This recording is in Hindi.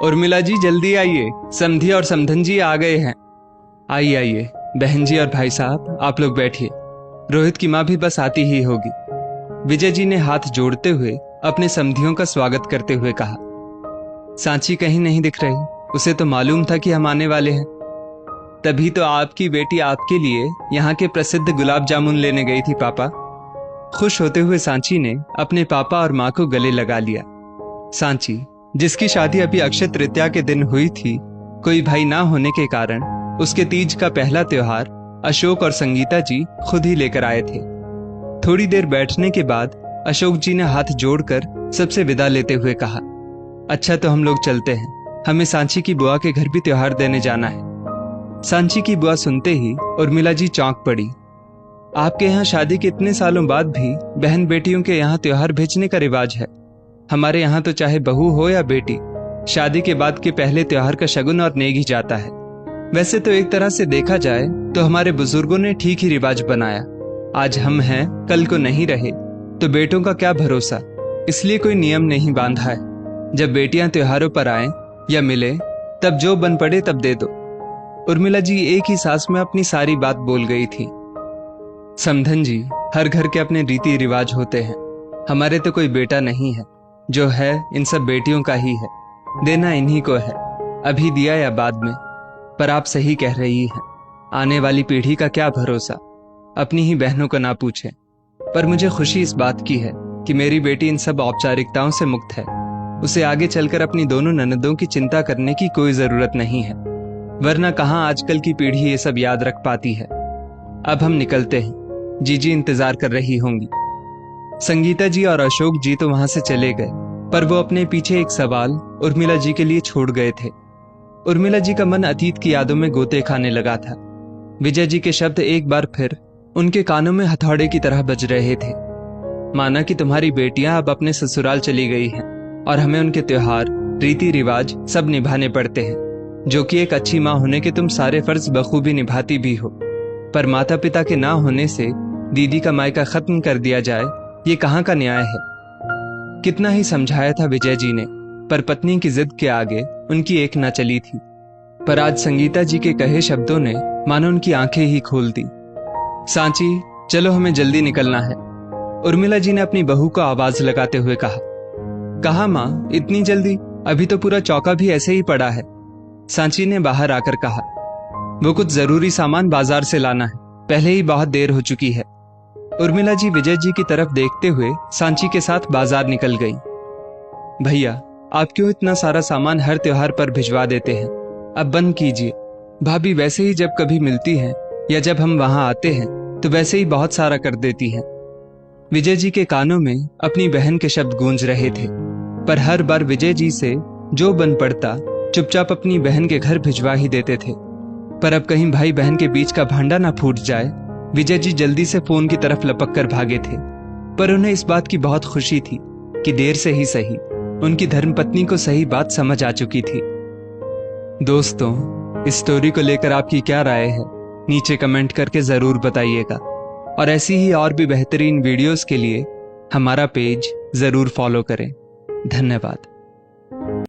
उर्मिला जी जल्दी आइए, समधी और समधन जी आ गए हैं। आइए आइए, बहन जी और भाई साहब आप लोग बैठिए। रोहित की माँ भी बस आती ही होगी। विजय जी ने हाथ जोड़ते हुए अपने समधियों का स्वागत करते हुए कहा। सांची कहीं नहीं दिख रही, उसे तो मालूम था कि हम आने वाले हैं। तभी तो आपकी बेटी आपके लिए यहाँ के प्रसिद्ध गुलाब जामुन लेने गई थी पापा। खुश होते हुए सांची ने अपने पापा और माँ को गले लगा लिया। सांची, जिसकी शादी अभी अक्षय तृतीया के दिन हुई थी, कोई भाई ना होने के कारण उसके तीज का पहला त्योहार अशोक और संगीता जी खुद ही लेकर आए थे। थोड़ी देर बैठने के बाद अशोक जी ने हाथ जोड़कर सबसे विदा लेते हुए कहा, अच्छा तो हम लोग चलते हैं, हमें सांची की बुआ के घर भी त्योहार देने जाना है। सांची की बुआ सुनते ही उर्मिला जी चौंक पड़ी। आपके यहाँ शादी के इतने सालों बाद भी बहन बेटियों के यहाँ त्योहार भेजने का रिवाज है। हमारे यहाँ तो चाहे बहू हो या बेटी, शादी के बाद के पहले त्योहार का शगुन और नेग ही जाता है। वैसे तो एक तरह से देखा जाए तो हमारे बुजुर्गों ने ठीक ही रिवाज बनाया। आज हम हैं, कल को नहीं रहे तो बेटों का क्या भरोसा, इसलिए कोई नियम नहीं बांधा है। जब बेटियां त्योहारों पर आए या मिले तब जो बन पड़े तब दे दो। उर्मिला जी एक ही सांस में अपनी सारी बात बोल गई थी। समधन जी, हर घर के अपने रीति रिवाज होते हैं। हमारे तो कोई बेटा नहीं है, जो है इन सब बेटियों का ही है। देना इन्हीं को है, अभी दिया या बाद में। पर आप सही कह रही हैं, आने वाली पीढ़ी का क्या भरोसा, अपनी ही बहनों को ना पूछे। पर मुझे खुशी इस बात की है कि मेरी बेटी इन सब औपचारिकताओं से मुक्त है। उसे आगे चलकर अपनी दोनों ननदों की चिंता करने की कोई जरूरत नहीं है, वरना कहाँ आजकल की पीढ़ी ये सब याद रख पाती है। अब हम निकलते हैं, जीजी इंतजार कर रही होंगी। संगीता जी और अशोक जी तो वहां से चले गए, पर वो अपने पीछे एक सवाल उर्मिला जी के लिए छोड़ गए थे। उर्मिला जी का मन अतीत की यादों में गोते खाने लगा था। विजय जी के शब्द एक बार फिर उनके कानों में हथौड़े की तरह बज रहे थे। माना कि तुम्हारी बेटियां अब अपने ससुराल चली गई हैं और हमें उनके त्योहार, रीति रिवाज सब निभाने पड़ते हैं, जो कि एक अच्छी माँ होने के तुम सारे फर्ज बखूबी निभाती भी हो। पर माता पिता के ना होने से दीदी का मायका खत्म कर दिया जाए, ये कहाँ का न्याय है। कितना ही समझाया था विजय जी ने, पर पत्नी की जिद के आगे उनकी एक ना चली थी। पर आज संगीता जी के कहे शब्दों ने मानो उनकी आंखें ही खोल दी। सांची, चलो हमें जल्दी निकलना है, उर्मिला जी ने अपनी बहू को आवाज लगाते हुए कहा। कहा माँ, इतनी जल्दी? अभी तो पूरा चौका भी ऐसे ही पड़ा है। सांची ने बाहर आकर कहा, वो कुछ जरूरी सामान बाजार से लाना है, पहले ही बहुत देर हो चुकी है। उर्मिला जी विजय जी की तरफ देखते हुए सांची के साथ बाजार निकल गई। भैया, आप क्यों इतना सारा सामान हर त्योहार पर भिजवा देते हैं? अब बंद कीजिए। भाभी वैसे ही जब कभी मिलती हैं या जब हम वहां आते हैं तो वैसे ही बहुत सारा कर देती हैं। विजय जी के कानों में अपनी बहन के शब्द गूंज रहे थे, पर हर बार विजय जी से जो बन पड़ता चुपचाप अपनी बहन के घर भिजवा ही देते थे। पर अब कहीं भाई बहन के बीच का भांडा ना फूट जाए, विजय जी जल्दी से फोन की तरफ लपक कर भागे थे। पर उन्हें इस बात की बहुत खुशी थी कि देर से ही सही उनकी धर्मपत्नी को सही बात समझ आ चुकी थी। दोस्तों, इस स्टोरी को लेकर आपकी क्या राय है, नीचे कमेंट करके जरूर बताइएगा। और ऐसी ही और भी बेहतरीन वीडियोस के लिए हमारा पेज जरूर फॉलो करें। धन्यवाद।